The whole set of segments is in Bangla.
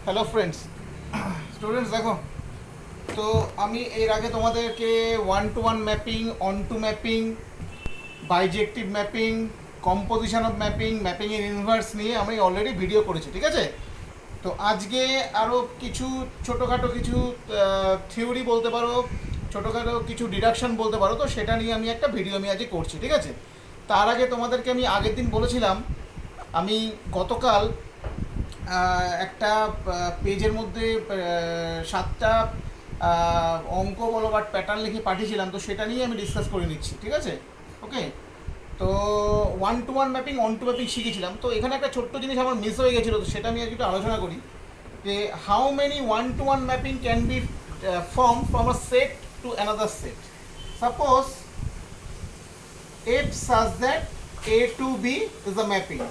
হ্যালো ফ্রেন্ডস, স্টুডেন্টস দেখো। তো আমি এর আগে তোমাদেরকে 1-to-1 mapping, onto mapping, bijective mapping, composition of mapping, ম্যাপিংয়ের ইনভার্স নিয়ে আমি অলরেডি ভিডিও করেছি, ঠিক আছে? তো আজকে আরও কিছু ছোটোখাটো কিছু থিওরি বলতে পারো, ছোটোখাটো কিছু ডিডাকশন বলতে পারো, তো সেটা নিয়ে আমি একটা ভিডিও আমি আজকে করছি, ঠিক আছে? তার আগে তোমাদেরকে আমি আগের দিন বলেছিলাম, আমি গতকাল একটা পেজের মধ্যে 7টা অঙ্ক বলো বা প্যাটার্ন লিখে পাঠিয়েছিলাম, তো সেটা নিয়ে আমি ডিসকাস করে নিচ্ছি, ঠিক আছে? ওকে। তো 1-to-1 ম্যাপিং, অন-টু ম্যাপিং শিখেছিলাম, তো এখানে একটা ছোট্ট জিনিস আমার মিস হয়ে গেছিলো, তো সেটা আমি আজকে একটু আলোচনা করি যে how many 1-to-1 mapping can be from a set to another set. Suppose if such that A to B is a mapping.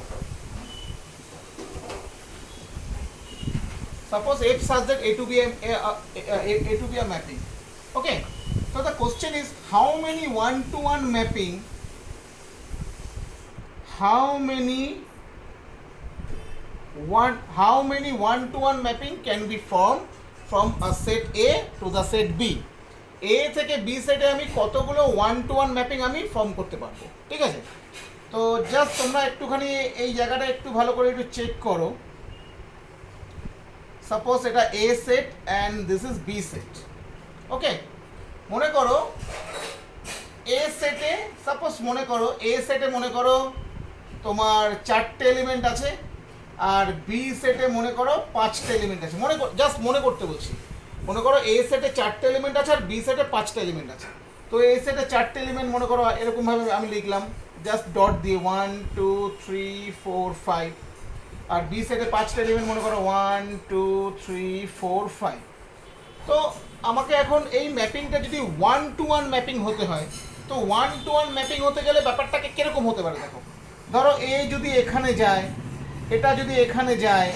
Suppose if such that A to be A to be a mapping. Okay. So the question is how many one-to-one mapping? How many one-to-one mapping can be formed from a set A to the set B? A থেকে B সেটে আমি কতগুলো 1-to-1 ম্যাপিং আমি ফর্ম করতে পারবো, ঠিক আছে? তো জাস্ট তোমরা একটুখানি এই জায়গাটা একটু ভালো করে একটু চেক করো। সাপোজ এটা A set and this is B set. Okay, মনে করো এ সেটে, সাপোজ মনে করো এ সেটে মনে করো তোমার 4টে এলিমেন্ট আছে, আর বি সেটে মনে করো 5টে এলিমেন্ট আছে। জাস্ট মনে করতে বলছি। মনে করো এ সেটে 4টে এলিমেন্ট আছে আর বি সেটে 5টে এলিমেন্ট আছে। তো এ সেটে 4টে এলিমেন্ট মনে করো এরকমভাবে আমি লিখলাম, জাস্ট ডট দিয়ে 1 2 3 4 5। আর বি সেটে 5টে এলিমেন্ট মনে করো 1 2 3 4 5। তো আমাকে এখন এই ম্যাপিংটা যদি 1-to-1 ম্যাপিং হতে হয়, তো 1-to-1 ম্যাপিং হতে গেলে ব্যাপারটাকে কীরকম হতে পারে দেখো। ধরো এ যদি এখানে যায়, এটা যদি এখানে যায়,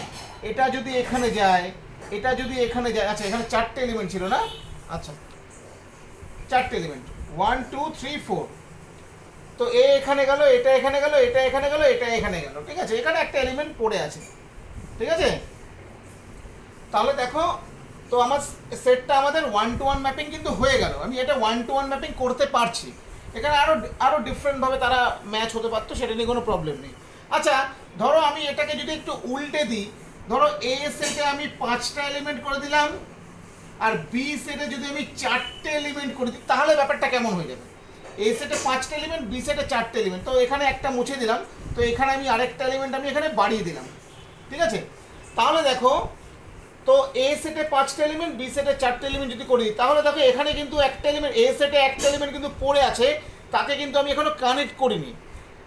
এটা যদি এখানে যায়, এটা যদি এখানে যায়। আচ্ছা, এখানে 4টে এলিমেন্ট ছিল না? আচ্ছা, 4টে এলিমেন্ট 1 2 3 4। তো এ এখানে গেল, এটা এখানে গেল, এটা এখানে গেল, এটা এখানে গেল, ঠিক আছে? এখানে একটা এলিমেন্ট পড়ে আছে, ঠিক আছে? তাহলে দেখো, তো আমার সেটটা আমাদের 1-to-1 ম্যাপিং কিন্তু হয়ে গেল। আমি এটা 1-to-1 ম্যাপিং করতে পারছি। এখানে আরও ডিফারেন্টভাবে তারা ম্যাচ হতে পারতো, সেটা নিয়ে কোনো প্রবলেম নেই। আচ্ছা, ধরো আমি এটাকে যদি একটু উল্টে দিই, ধরো এ সেটে আমি 5টা এলিমেন্ট করে দিলাম, আর বি সেটে যদি আমি 4টে এলিমেন্ট করে দিই, তাহলে ব্যাপারটা কেমন হয়ে যাবে? এ সেটে 5টে এলিমেন্ট, বি সেটে 4টে এলিমেন্ট, তো এখানে একটা মুছে দিলাম, তো এখানে আমি আরেকটা এলিমেন্ট আমি এখানে বাড়িয়ে দিলাম, ঠিক আছে? তাহলে দেখো, তো এ সেটে 5টে এলিমেন্ট, বি সেটে 4টে এলিমেন্ট যদি করি, তাহলে দেখো এখানে কিন্তু একটা এলিমেন্ট, এ সেটে একটা এলিমেন্ট কিন্তু পড়ে আছে, তাকে কিন্তু আমি এখনো কানেক্ট করিনি।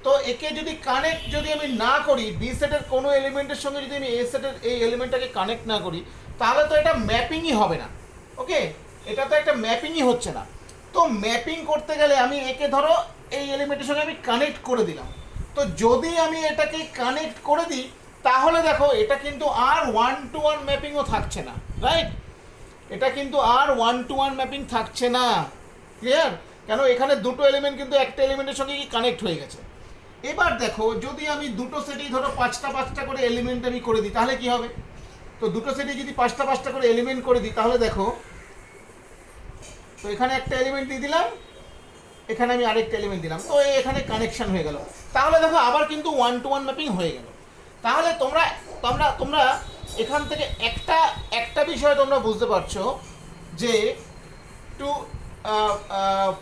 তো একে যদি কানেক্ট যদি আমি না করি, বি সেটের কোনো এলিমেন্টের সঙ্গে যদি আমি এ সেটের এই এলিমেন্টটাকে কানেক্ট না করি, তাহলে তো এটা ম্যাপিংই হবে না। ওকে, এটা তো একটা ম্যাপিংই হচ্ছে না। তো ম্যাপিং করতে গেলে আমি একে ধরো এই এলিমেন্টের সঙ্গে আমি কানেক্ট করে দিলাম। তো যদি আমি এটাকে কানেক্ট করে দিই, তাহলে দেখো এটা কিন্তু আর 1-to-1 ম্যাপিংও থাকছে না, রাইট? এটা কিন্তু আর 1-to-1 ম্যাপিং থাকছে না। ক্লিয়ার? কেন, এখানে দুটো এলিমেন্ট কিন্তু একটা এলিমেন্টের সঙ্গে কি কানেক্ট হয়ে গেছে। এবার দেখো, যদি আমি দুটো সেটেই ধরো 5টা করে এলিমেন্ট আমি করে দিই, তাহলে কি হবে? তো দুটো সেটে যদি 5টা করে এলিমেন্ট করে দিই, তাহলে দেখো, তো এখানে একটা এলিমেন্ট দিয়ে দিলাম, এখানে আমি আরেকটা এলিমেন্ট দিলাম, তো এখানে কানেকশন হয়ে গেল। তাহলে দেখো আবার কিন্তু 1-to-1 ম্যাপিং হয়ে গেল। তাহলে তোমরা তোমরা তোমরা এখান থেকে একটা একটা বিষয় তোমরা বুঝতে পারছো যে to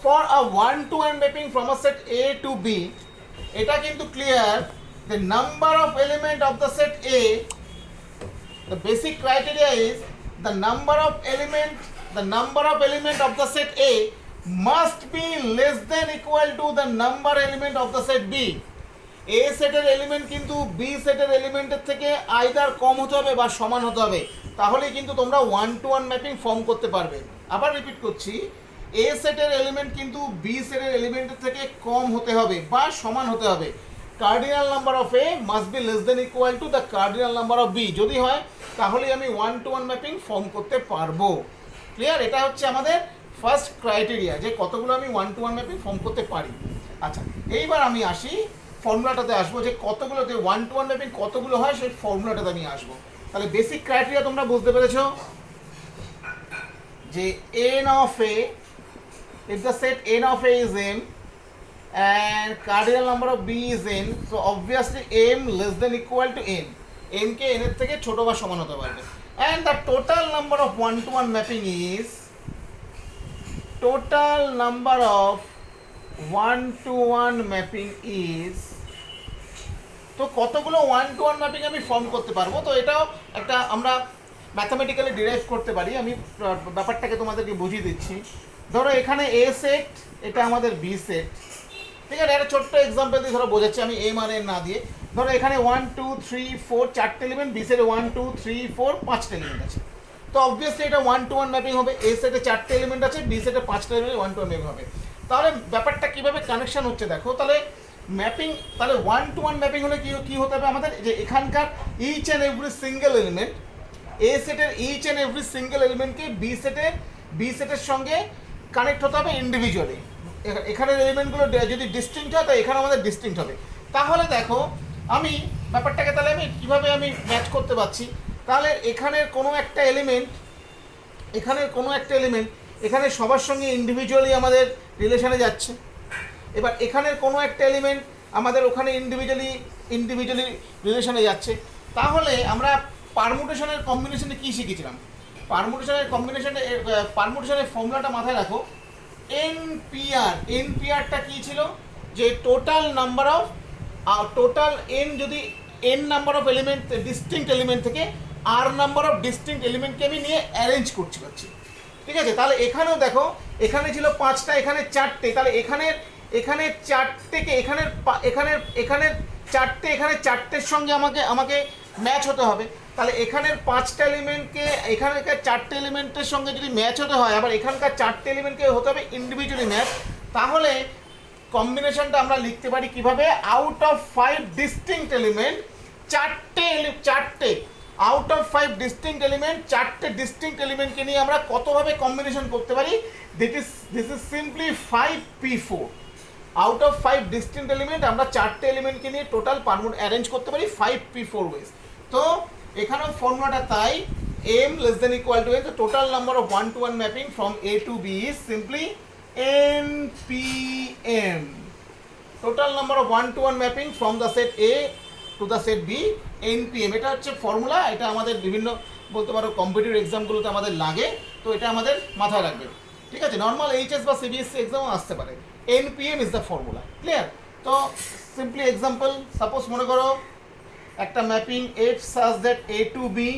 for a 1-to-1 mapping from a set A to B, এটা কিন্তু clear, the number of element of the set A, the basic criteria is the number of element of the set A must be less than equal to the number element of the set B. A সেটের এলিমেন্ট কিন্তু বি সেটের এলিমেন্টের থেকে আইদার কম হতে হবে বা সমান হতে হবে, তাহলেই কিন্তু তোমরা 1-to-1 ম্যাপিং ফর্ম করতে পারবে। আবার রিপিট করছি, এ সেটের এলিমেন্ট কিন্তু বি সেটের এলিমেন্টের থেকে কম হতে হবে বা সমান হতে হবে। Cardinal number of A must be less than equal to the cardinal number of B. যদি হয়, তাহলেই আমি 1-to-1 ম্যাপিং ফর্ম করতে পারবো। ক্লিয়ার? এটা হচ্ছে আমাদের ফার্স্ট ক্রাইটেরিয়া, যে কতগুলো আমি 1-to-1 ম্যাপিং ফর্ম করতে পারি। আচ্ছা, এইবার আমি আসি ফর্মুলাটাতে, আসবো যে কতগুলো, যে 1-to-1 ম্যাপিং কতগুলো হয় সেই ফর্মুলাটাতে আমি আসবো। তাহলে বেসিক ক্রাইটেরিয়া তোমরা বুঝতে পেরেছো যে n of a, if the set n of a is m and cardinal number of b is n, so obviously m less than equal to n, m K n এর থেকে ছোট বা সমান হতে পারবে, and the total number of one to one mapping is total number of one to one mapping is, তো কতগুলো ওয়ান টু ওয়ান ম্যাপিং আমি ফর্ম করতে পারবো, তো এটাও একটা আমরা ম্যাথামেটিক্যালি ডিরাইভ করতে পারি। আমি ব্যাপারটাকে তোমাদেরকে বুঝিয়ে দিচ্ছি। ধরো এখানে এ সেট, এটা আমাদের বি সেট, ঠিক আছে, একটা ছোট্ট এক্সাম্পল দিয়ে ধরো বোঝাচ্ছি আমি এম আর এন না দিয়ে। ধরো এখানে 1 2 3 4 চারটে এলিমেন্ট, বি সেটে 1 2 3 4 পাঁচটা এলিমেন্ট আছে, তো অবভিয়াসলি এটা ওয়ান টু ওয়ান ম্যাপিং হবে। এ সেটে চারটে এলিমেন্ট আছে, বি সেটে পাঁচটা element, one to one mapping হবে। তাহলে ব্যাপারটা কীভাবে কানেকশন হচ্ছে দেখো, তাহলে ম্যাপিং, তাহলে ওয়ান টু ওয়ান ম্যাপিং হলে কী হতে হবে আমাদের, যে এখানকার each and every single element, A সেটের ইচ অ্যান্ড এভরি সিঙ্গেল এলিমেন্টকে বি সেটের সঙ্গে কানেক্ট হতে হবে ইন্ডিভিজুয়ালি। এখানের এলিমেন্টগুলো যদি ডিস্টিংক্ট হয়, তাই এখানে আমাদের ডিস্টিংক্ট হবে। তাহলে দেখো আমি ব্যাপারটাকে তাহলে আমি কীভাবে আমি ম্যাচ করতে পারছি, তাহলে এখানের কোনো একটা এলিমেন্ট এখানে সবার সঙ্গে ইন্ডিভিজুয়ালি আমাদের রিলেশনে যাচ্ছে। এবার এখানের কোনো একটা এলিমেন্ট আমাদের ওখানে ইন্ডিভিজুয়ালি রিলেশনে যাচ্ছে। তাহলে আমরা পারমুটেশনের কম্বিনেশনে কী শিখেছিলাম, পারমুটেশনের ফর্মুলাটা মাথায় রাখো। এনপিআরটা কী ছিল, যে টোটাল এন, যদি N number of element distinct element থেকে আর নাম্বার অফ ডিস্টিংক্ট এলিমেন্টকে আমি নিয়ে অ্যারেঞ্জ পারছি, ঠিক আছে। তাহলে এখানেও দেখো, এখানে ছিল পাঁচটা, এখানে চারটে, তাহলে এখানে চারটেকে এখানের চারটের সঙ্গে আমাকে ম্যাচ হতে হবে। তাহলে এখানের পাঁচটা এলিমেন্টকে এখানকার চারটে এলিমেন্টের সঙ্গে যদি ম্যাচ হতে হয়, আবার এখানকার চারটে এলিমেন্টকে হতে হবে ইন্ডিভিজুয়ালি ম্যাচ। তাহলে কম্বিনেশনটা আমরা লিখতে পারি কিভাবে, আউট অফ 5 ডিস্টিংক্ট এলিমেন্ট, চারটে আউট অফ 5 ডিস্টিংক্ট এলিমেন্ট, চারটে ডিস্টিংক্ট এলিমেন্টকে নিয়ে আমরা কতভাবে কম্বিনেশন করতে পারি, this is simply 5p4। Out of 5 distinct element আমরা চারটে এলিমেন্টকে নিয়ে টোটাল অ্যারেঞ্জ করতে পারি 5p4 ওয়েজ। তো এখানেও ফর্মুলাটা তাই, m less than equal to n, the total number of one to one mapping from A to B is simply npm. Total number of one to one mapping from the set A to the set B, npm. এটা হচ্ছে ফর্মুলা, এটা আমাদের বিভিন্ন বলতে পারো কম্পিটিটিভ এক্সামগুলোতে আমাদের লাগে, তো এটা আমাদের মাথায় রাখবে, ঠিক আছে। নর্মাল এইচএস বা সিবিএসসি এক্সামও আসতে পারে। npm is the formula, clear? তো সিম্পলি এক্সাম্পল, সাপোজ মনে করো একটা mapping F such that A to B,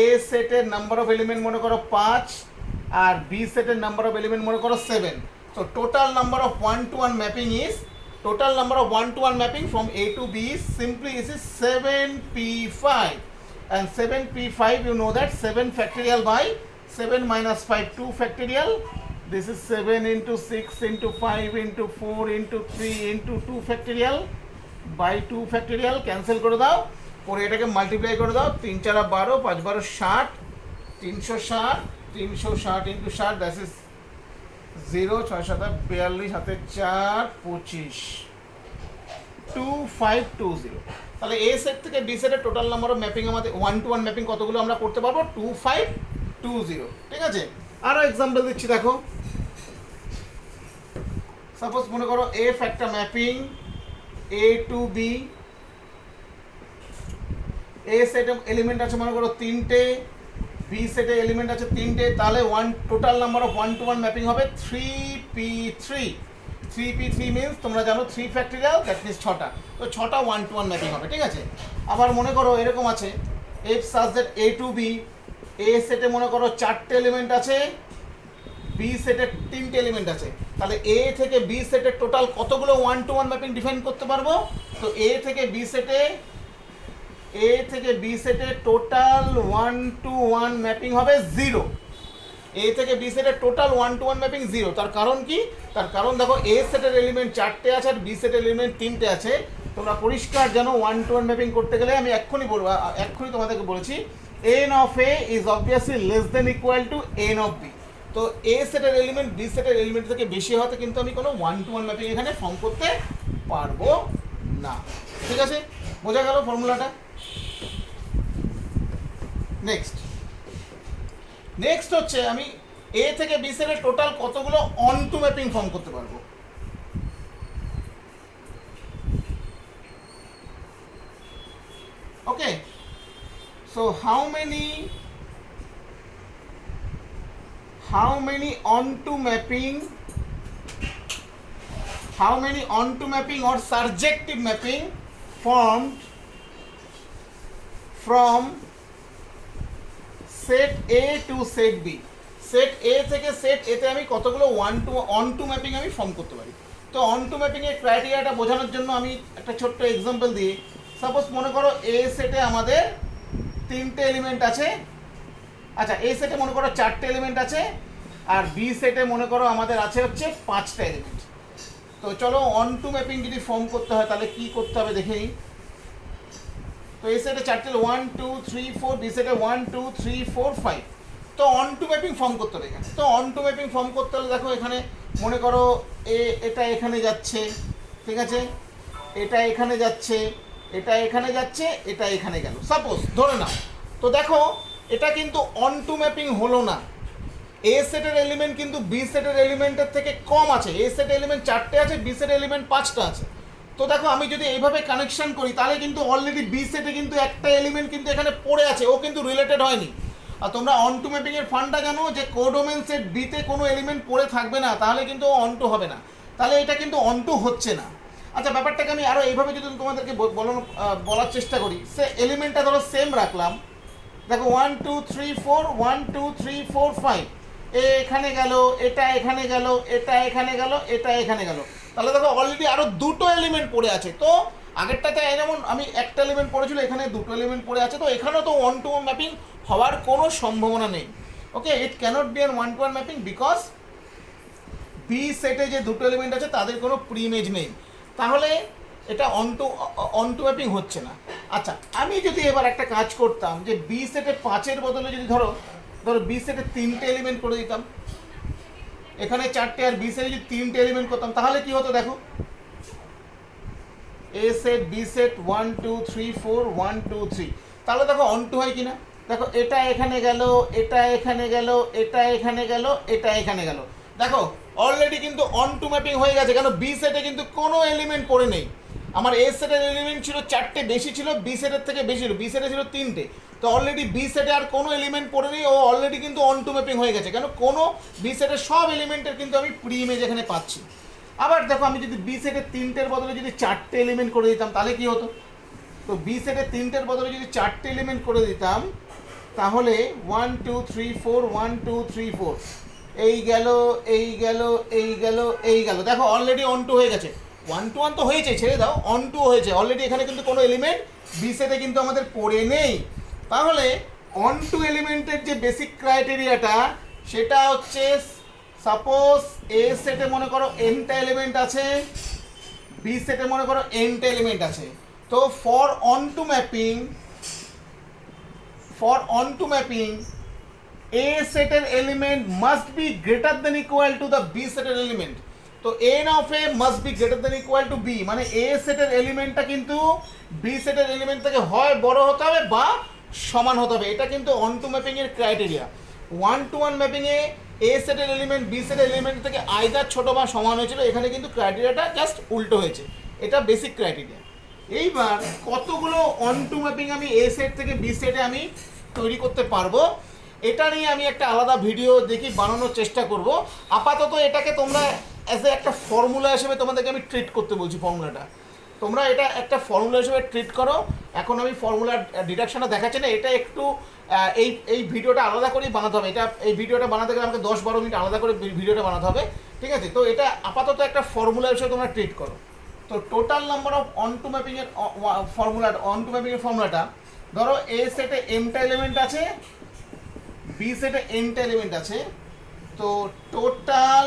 A সেটের নাম্বার অফ এলিমেন্ট মনে করো 5 আর বি সেটের নাম্বার অফ এলিমেন্ট মনে করো 7। So total number of one to one mapping from A to B is simply is 7p5, and 7p5 you know that 7 factorial by 7 minus 5 2 factorial, this is 7 into 6 into 5 into 4 into 3 into 2 factorial by 2 factorial, cancel করে দাও, পরে এটাকে মাল্টিপ্লাই করে দাও, 3 4 12 5 12 60, 360 into 60, দ্যাট ইজ 0 6 7 42 হাতে 4 25 2520। তাহলে এ সেট থেকে বি সেটের টোটাল নাম্বার অফ ম্যাপিং আমাদের ওয়ান টু ওয়ান ম্যাপিং কতগুলো আমরা করতে পারবো, 2520, ঠিক আছে। আরও এক্সাম্পল দিচ্ছি দেখো, সাপোজ মনে করো এফ একটা mapping A to B, A সেটে এলিমেন্ট আছে মনে করো 3টে, বি সেটে এলিমেন্ট আছে 3টে, তাহলে total number of one to one mapping হবে 3p3 মিনস তোমরা জানো 3 ফ্যাক্টরিয়াল, দ্যাট মিনস 6টা, তো 6টা ওয়ান টু ওয়ান ম্যাপিং হবে, ঠিক আছে। আবার মনে করো এরকম আছে F such that A to B, A সেটে মনে করো 4টে এলিমেন্ট আছে, বি সেটের 3টে এলিমেন্ট আছে, তাহলে এ থেকে বি সেটের টোটাল কতগুলো one to one mapping define করতে পারবো, তো এ থেকে বি সেটে total one to one mapping হবে 0। এ থেকে বি সেটের total one to one mapping 0। তার কারণ কি, তার কারণ দেখো এ সেটের এলিমেন্ট 4টে আছে আর বি সেটের এলিমেন্ট 3টে আছে। তোমরা পরিষ্কার জানো ওয়ান টু ওয়ান ম্যাপিং করতে গেলে আমি এক্ষুনি তোমাদেরকে বলেছি n of A is obviously less than equal to n of B। তো এ সেটের এলিমেন্ট বি সেটের এলিমেন্ট থেকে বেশি হওয়াতে কিন্তু আমি কোনো ওয়ান টু ওয়ান ম্যাপিং এখানে ফর্ম করতে পারবো না, ঠিক আছে। বোঝা গেল ফর্মুলাটা? নেক্সট হচ্ছে আমি এ থেকে বি সেটের টোটাল কতগুলো অন টু ম্যাপিং ফর্ম করতে পারবো। Okay, so how many onto mapping or surjective mapping formed from set A to set B? Set A থেকে সেট A তে আমি কতগুলো অন টু ম্যাপিং আমি ফর্ম করতে পারি। তো অন টু ম্যাপিং এর ক্রাইটেরিয়াটা বোঝানোর জন্য আমি একটা ছোট্ট এক্সাম্পল দিই। সাপোজ মনে করো এ সেটে আমাদের 3টে এলিমেন্ট আছে, আচ্ছা এ সেটে মনে করো 4টে এলিমেন্ট আছে, আর বি সেটে মনে করো আমাদের আছে হচ্ছে 5টা এলিমেন্ট। তো চলো অন টু ম্যাপিং যদি ফর্ম করতে হয় তাহলে কি করতে হবে দেখে নিই। তো এই সেটে 4টে 1 2 3 4, বি সেটে 1 2 3 4 5। তো অন টু ম্যাপিং ফর্ম করতে হবে এখানে। তো অন টু ম্যাপিং ফর্ম করতে হলে দেখো এখানে মনে করো এটা এখানে যাচ্ছে, ঠিক আছে, এটা এখানে যাচ্ছে, এটা এখানে যাচ্ছে, এটা এখানে গেল, সাপোজ ধরে নাও। তো দেখো এটা কিন্তু অন টু ম্যাপিং হলো না। এ সেটের এলিমেন্ট কিন্তু বি সেটের এলিমেন্টের থেকে কম আছে। এ সেটের এলিমেন্ট 4টে আছে, বি সেটের এলিমেন্ট 5টা আছে। তো দেখো আমি যদি এইভাবে কানেকশন করি তাহলে কিন্তু অলরেডি বি সেটে কিন্তু একটা এলিমেন্ট কিন্তু এখানে পড়ে আছে, ও কিন্তু রিলেটেড হয়নি। আর তোমরা অন টু ম্যাপিং এর ফান্ডটা জানো যে কোডোমেন সেট বিতে কোনো এলিমেন্ট পড়ে থাকবে না, তাহলে কিন্তু অন টু হবে না, তাহলে এটা কিন্তু অন টু হচ্ছে না। আচ্ছা ব্যাপারটাকে আমি আরও এইভাবে যদি তোমাদেরকে বলার চেষ্টা করি, সে এলিমেন্টটা ধরো সেম রাখলাম, দেখো 1 2 3 4 1 2 3 4 5, এখানে গেল, এটা এখানে গেল, এটা এখানে গেল, এটা এখানে গেল, তাহলে দেখো অলরেডি আরও 2টো এলিমেন্ট পড়ে আছে। তো আগেরটাতে যেমন আমি একটা এলিমেন্ট পড়েছিল, এখানে 2টো এলিমেন্ট পড়ে আছে, তো এখানেও তো ওয়ান টু ওয়ান ম্যাপিং হওয়ার কোনো সম্ভাবনা নেই। Okay, it cannot be an one to one mapping because B সেটে যে 2টো এলিমেন্ট আছে তাদের কোনো প্রিইমেজ নেই, তাহলে এটা অন টু ম্যাপিং হচ্ছে না। আচ্ছা আমি যদি এবার একটা কাজ করতাম যে বি সেটে 5-এর বদলে যদি ধরো বি সেটে 3টে এলিমেন্ট করে দিতাম, এখানে 4টে, আর বি সেটে যদি 3টে এলিমেন্ট করতাম তাহলে কি হতো দেখো, এ সেট বি সেট 1 2 3 4 1 2 3, তাহলে দেখো অন টু হয় কিনা। দেখো এটা এখানে গেল, এটা এখানে গেল, এটা এখানে গেল, এটা এখানে গেল, দেখো অলরেডি কিন্তু অন টু ম্যাপিং হয়ে গেছে, কেন বি সেটে কিন্তু কোনো এলিমেন্ট পড়ে নেই। আমার এ সেটের এলিমেন্ট ছিল 4টে বেশি ছিল, বি সেটের থেকে বেশি ছিল, বি সেটে ছিল 3টে, তো অলরেডি বি সেটে আর কোনো এলিমেন্ট পড়ে নেই, ও অলরেডি কিন্তু অন টু ম্যাপিং হয়ে গেছে, কেন কোনো বি সেটের সব এলিমেন্টের কিন্তু আমি প্রি ইমেজ এখানে পাচ্ছি। আবার দেখো আমি যদি বি সেটের 3টের বদলে যদি 4টে এলিমেন্ট করে দিতাম তাহলে কি হতো, তো বি সেটের 3টের বদলে যদি 4টে এলিমেন্ট করে দিতাম তাহলে 1 2 3 4 1 2 3 4, এই গেল, এই গেল, এই গেল, এই গেল, দেখো অলরেডি অন টু হয়ে গেছে। 1 to 1 তো হয়েছে, ছেড়ে দাও, অন টু হয়েছে অলরেডি, এখানে কিন্তু কোনো এলিমেন্ট বি সেটে কিন্তু আমাদের পড়ে নেই। তাহলে অন টু এলিমেন্টের যে বেসিক ক্রাইটেরিয়াটা সেটা হচ্ছে, সাপোজ এ সেটে মনে করো এনটা এলিমেন্ট আছে, বি সেটে মনে করো এনটা এলিমেন্ট আছে, তো for onto mapping A সেটের element must be greater than equal to the B সেটের এলিমেন্ট। তো n of A must be greater than equal to B, মানে এ সেটের এলিমেন্টটা কিন্তু বি সেটের এলিমেন্ট থেকে হয় বড় হতে হবে বা সমান হতে হবে, এটা কিন্তু অন টু ম্যাপিং এর ক্রাইটেরিয়া। 1 to 1 ম্যাপিং এ এ সেটের এলিমেন্ট বি সেটের এলিমেন্ট থেকে আইদার ছোট বা সমান হয়েছিল, এখানে কিন্তু ক্রাইটেরিয়াটা জাস্ট উল্টো হয়েছে, এটা বেসিক ক্রাইটেরিয়া। এইবার কতগুলো অন টু ম্যাপিং আমি এ সেট থেকে বি সেটে আমি তৈরি করতে পারবো, এটা নিয়ে আমি একটা আলাদা ভিডিও দেখি বানানোর চেষ্টা করব। আপাতত এটাকে তোমরা অ্যাজ এ একটা ফর্মুলা হিসেবে তোমাদেরকে আমি ট্রিট করতে বলছি, ফর্মুলাটা তোমরা এটা একটা ফর্মুলা হিসেবে ট্রিট করো। এখন আমি ফর্মুলার ডিডাকশনটা দেখাচ্ছি না, এটা একটু এই ভিডিওটা আলাদা করেই বানাতে হবে, এটা এই ভিডিওটা বানাতে গেলে আমাকে 10-12 মিনিট আলাদা করে ভিডিওটা বানাতে হবে, ঠিক আছে। তো এটা আপাতত একটা ফর্মুলা হিসেবে তোমরা ট্রিট করো। তো total number of onto ম্যাপিংয়ের ফর্মুলাটা ধরো এ সেটে এমটা এলিমেন্ট আছে, বি সেটে এনটা এলিমেন্ট আছে, তো total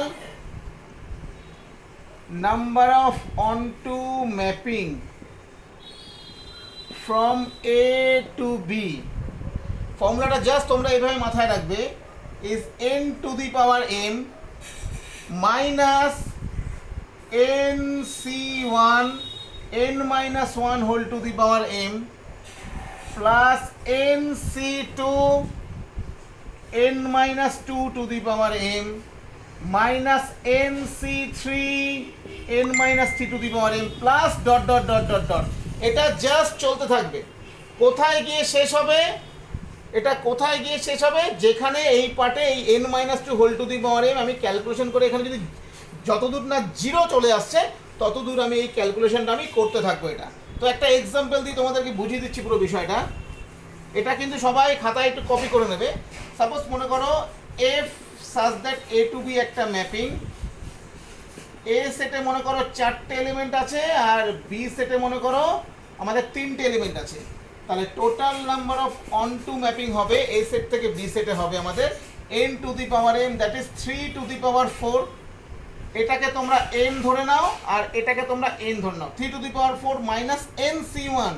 number of onto mapping from A to B, ফর্মুলাটা জাস্ট তোমরা এইভাবে মাথায় রাখবে, is n to the power m minus NC1 n minus 1 whole to the power m plus nc2 n minus 2 to the power m minus nc3 n minus 3 to the power m plus dot dot dot dot dot. এটা জাস্ট চলতে থাকবে। কোথায় গিয়ে শেষ হবে? এটা কোথায় গিয়ে শেষ হবে? যেখানে এই পার্টে এই n minus 2 whole to the power m আমি ক্যালকুলেশন করে এখানে যদি যতদূর না জিরো চলে আসছে ততদূর আমি এই ক্যালকুলেশনটা আমি করতে থাকবো। এটা তো একটা এক্সাম্পল দিয়ে তোমাদেরকে বুঝিয়ে দিচ্ছি পুরো বিষয়টা। এটা কিন্তু সবাই খাতায় একটু কপি করে নেবে। সাপোজ মনে করো F such that A to B একটা ম্যাপিং, এ সেটে মনে করো 4টে এলিমেন্ট আছে আর বি সেটে মনে করো আমাদের 3টে এলিমেন্ট আছে। তাহলে total number of onto mapping হবে এ সেট থেকে বি সেটে হবে আমাদের n to the power m, that is 3 to the power 4। এটাকে তোমরা m ধরে নাও আর এটাকে তোমরা n ধরে নাও। 3 to the power 4 minus nc1,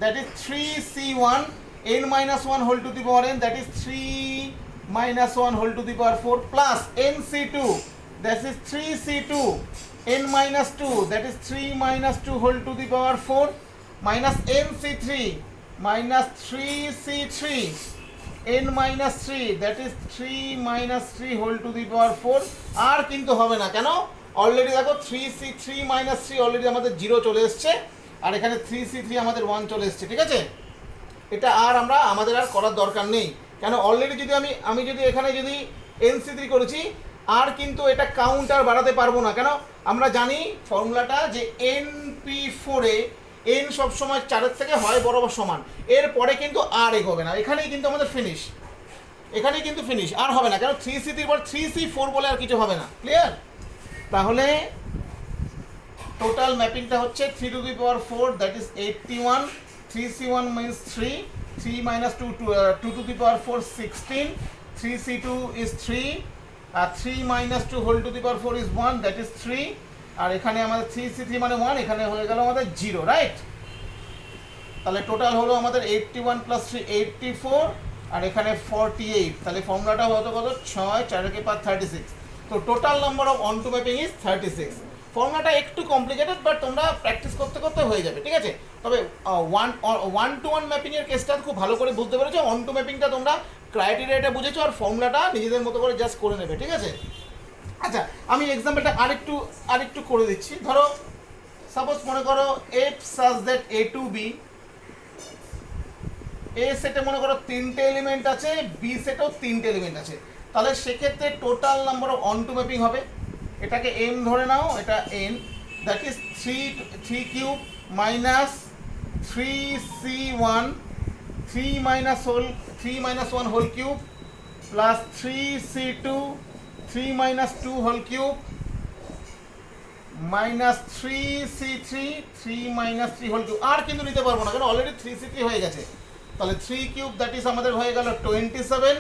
that is 3c1, n minus 1 whole to the power n, that is 3 minus 1 whole to the power 4, plus nc2, that is 3c2, n minus 2, that is 3 minus 2 whole to the power 4, minus nc3 minus 3c3, n minus 3, that is 3 minus 3 whole to the power 4। আর কিন্তু হবে না, কেন? অলরেডি দেখো 3c3 minus 3 অলরেডি আমাদের 0 চলে এসছে আর এখানে 3c3 আমাদের 1 চলে এসছে। ঠিক আছে, এটা আর আমাদের আর করার দরকার নেই, কেন অলরেডি যদি আমি যদি এখানে যদি nc3 করেছি আর কিন্তু এটা কাউন্ট আর বাড়াতে পারবো না। কেন? আমরা জানি ফর্মুলাটা যে np4 এ n সবসময় 4-এর থেকে হয় বরাবর সমান, এরপরে কিন্তু আর এগোবে না। এখানেই কিন্তু আমাদের ফিনিশ, এখানেই কিন্তু ফিনিশ, আর হবে না। কেন? 3c3 পর 3c4 বলে আর কিছু হবে না। ক্লিয়ার? তাহলে টোটাল ম্যাপিংটা হচ্ছে 3 to the power 4, that is 81, 3c1 means 3, 3 minus 2 to the power 4 16, 3c2 is 3, 3 minus 2 whole to the power 4 is 1, that is 3, আর এখানে আমাদের 3c3 মানে 1, এখানে হয়ে গেল আমাদের 0, রাইট? তাহলে টোটাল হলো আমাদের 81 প্লাস 3 84 আর এখানে 48। তাহলে ফর্মুলাটা হতো কত? 6 4 কে 5 36। তো total number of onto mapping is 36। ফর্মুলাটা একটু কমপ্লিকেটেড, বাট তোমরা প্র্যাকটিস করতে করতে হয়ে যাবে। ঠিক আছে, তবে ওয়ান টু ওয়ান ম্যাপিংয়ের কেসটা খুব ভালো করে বুঝতে পেরেছো। অন টু ম্যাপিংটা তোমরা ক্রাইটেরিয়াটা বুঝেছো আর ফর্মুলাটা নিজেদের মতো করে জাস্ট করে নেবে। ঠিক আছে, আচ্ছা আমি এক্সাম্পলটা আরেকটু করে দিচ্ছি। ধরো সাপোজ মনে করো F such that A to B, A সেটে মনে করো 3টে এলিমেন্ট আছে, বি সেটেও 3টে এলিমেন্ট আছে। তাহলে সেক্ষেত্রে total number of onto mapping হবে, এটাকে m ধরে নাও, এটা n, that is 3 cube minus 3c1, 3 minus 1 whole cube plus 3c2, 3 minus 2 whole cube minus 3c3, 3 minus 3 whole cube. আর কিন্তু নিতে পারবো না, কারণ অলরেডি 3c3 হয়ে গেছে। তাহলে 3 কিউব দ্যাট ইজ আমাদের হয়ে গেল 27,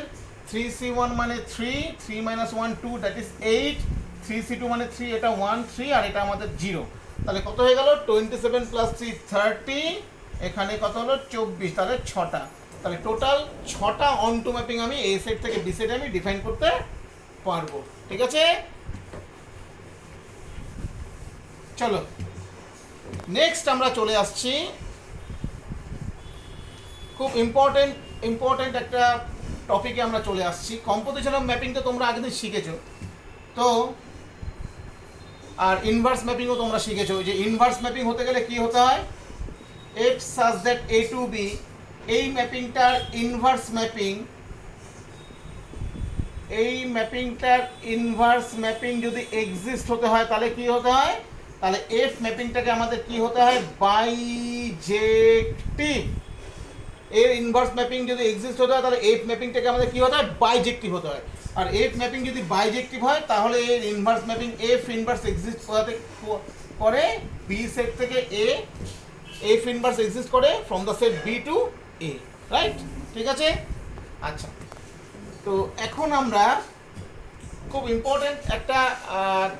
3c1 মানে 3, 3 minus 1 2, দ্যাট ইজ 8, 3c2 মানে 3, এটা 1 3 আর এটা আমাদের 0। তাহলে কত হয়ে গেল? 27 প্লাস 3 30, এখানে কত হলো 24, তাহলে 6টা। তাহলে টোটাল 6টা অন টু ম্যাপিং আমি এ সেট থেকে বি সেটে আমি ডিফাইন করতে পারবো। ঠিক আছে, চলো নেক্সট আমরা চলে আসছি খুব ইম্পর্টেন্ট একটা টপিকে আমরা চলে আসছি। কম্পোজিশন অফ ম্যাপিং তো তোমরা আগে দিন শিখেছো, তো আর ইনভার্স ম্যাপিংও তোমরা শিখেছো। যে ইনভার্স ম্যাপিং হতে গেলে কি হতে হয়? F such that A to B, এই ম্যাপিংটার ইনভার্স ম্যাপিং, এই ম্যাপিংটার ইনভার্স ম্যাপিং যদি এক্সিস্ট হতে হয় তাহলে কি হতে হয়? তাহলে এফ ম্যাপিংটাকে আমাদের কি হতে হয়? বাইজেক্টিভ। এর ইনভার্স ম্যাপিং যদি এক্সিস্ট হতে হয় তাহলে এফ ম্যাপিংটাকে আমাদের কি হতে হয়? বাইজেক্টিভ হতে হয়। আর এফ ম্যাপিং যদি বাইজেক্টিভ হয় তাহলে এর inverse mapping f inverse exist করে বি সেট থেকে এ, এফ ইনভার্স এক্সিস্ট করে from the set B to A, right? ঠিক আছে, আচ্ছা তো এখন আমরা খুব ইম্পর্টেন্ট একটা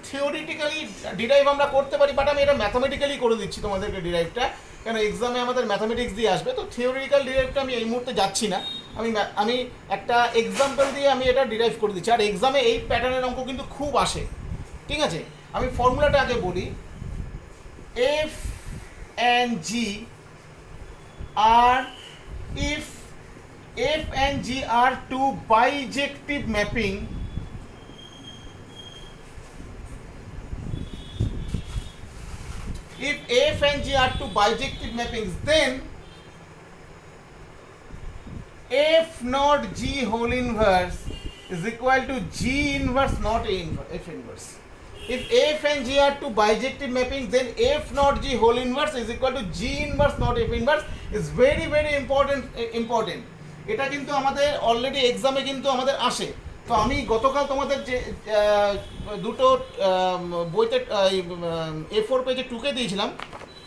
থিওরিটিক্যালি ডিরাইভ আমরা করতে পারি, বাট আমি এটা ম্যাথামেটিক্যালি করে দিচ্ছি তোমাদেরকে ডিরাইভটা, কেন এক্সামে আমাদের ম্যাথামেটিক্স দিয়ে আসবে। তো থিওরিটিক্যাল ডিরাইভটা আমি এই মুহূর্তে যাচ্ছি না, আমি একটা এক্সাম্পল দিয়ে আমি এটা ডিরাইভ করে দিচ্ছি। আর এক্সামে এই প্যাটার্নের অঙ্ক কিন্তু খুব আসে। ঠিক আছে, আমি ফর্মুলাটা আগে বলি। এফ অ্যান্ড জি আর if f and g are two bijective mapping, if f and g are two bijective mappings, then f not g whole inverse is equal to g inverse not a inverse, f inverse. If f and g are two bijective mappings, then f not g whole inverse is equal to g inverse not f inverse is very very important. এটা কিন্তু আমাদের অলরেডি এক্সামে কিন্তু আমাদের আসে। তো আমি গতকাল তোমাদের যে দুটো বইতে A4 পেজে টুকে দিয়েছিলাম,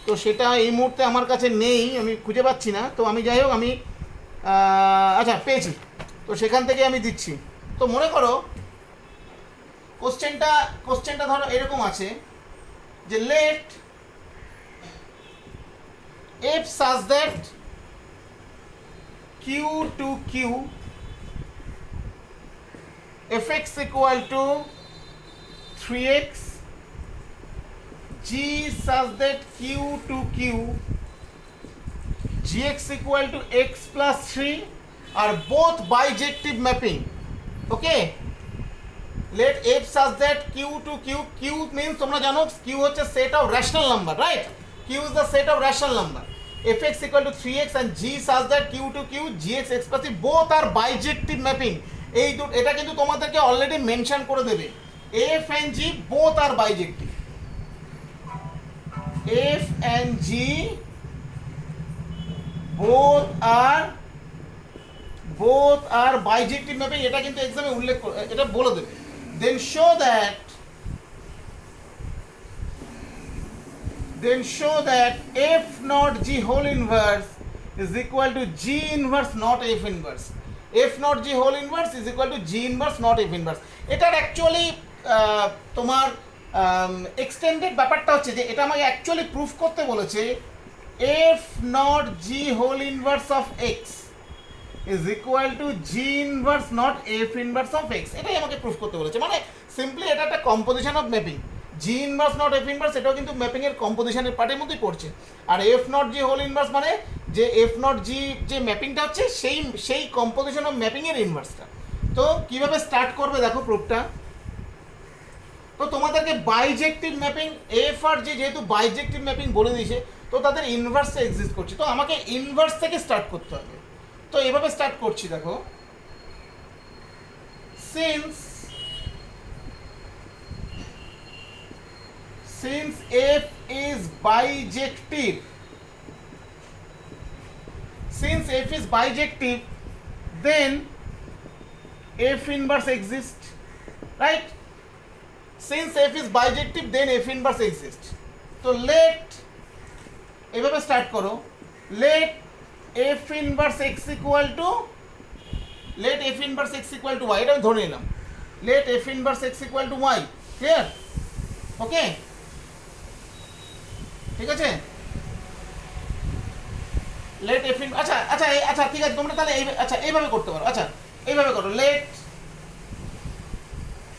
তো সেটা এই মুহূর্তে আমার কাছে নেই, আমি খুঁজে পাচ্ছি না। তো আমি যাই হোক, আমি আচ্ছা পেয়েছি, তো সেখান থেকে আমি দিচ্ছি। তো মনে করো কোশ্চেনটা ধরো এরকম আছে যে late f such that q to q fx equal to 3x, g such that q to q gx equal to x plus 3 are both bijective mapping. Okay, let f such that q to q, q means তোমরা জানো q হচ্ছে set of rational number, right? q is the set of rational number. fx equal to 3x and g such that q to q gx x plus 3 both are bijective mapping. এই এটা কিন্তু তোমাদেরকে অলরেডি মেনশন করে দেবে, f and g both are bijective, f and g both are bijective mapping, এটা কিন্তু এক্সামে উল্লেখ এটা বলে দেবে। then show that f not g whole inverse is equal to g inverse not f inverse, f not g whole inverse is equal to g inverse not f inverse. এটার অ্যাকচুয়ালি তোমার এক্সটেন্ডেড ব্যাপারটা হচ্ছে যে এটা আমাকে অ্যাকচুয়ালি প্রুফ করতে বলেছে f not g whole inverse of x is equal to g inverse not f inverse of x, এটাই আমাকে প্রুফ করতে বলেছে। মানে সিম্পলি এটা একটা composition of mapping, g inverse not f inverse এটাও কিন্তু ম্যাপিং এর কম্পোজিশনের পার্টের মধ্যেই পড়ছে। আর f not g whole inverse মানে যে f নট g যে ম্যাপিংটা হচ্ছে সেই কম্পোজিশন অফ ম্যাপিং এর ইনভার্সটা। তো কিভাবে স্টার্ট করবে দেখো প্রুফটা। তো তোমাদেরকে বাইজেক্টিভ ম্যাপিং f আর g যেহেতু বাইজেক্টিভ ম্যাপিং বলে দিয়েছে, তো তাদের ইনভার্সটা এক্সিস্ট করছে, তো আমাকে ইনভার্স থেকে স্টার্ট করতে হবে। তো এভাবে স্টার্ট করছি দেখো, since f is bijective, then f inverse exists, right? Since f is bijective, then f inverse exists. So এভাবে স্টার্ট করো, let f inverse x equal to y, এটা আমি ধরে নিলাম, let f inverse x equal to y, clear? ওকে, ঠিক আছে। let f in আচ্ছা ঠিক আছে, তোমরা তাহলে এইভাবে করতে পারো। আচ্ছা এইভাবে করো, let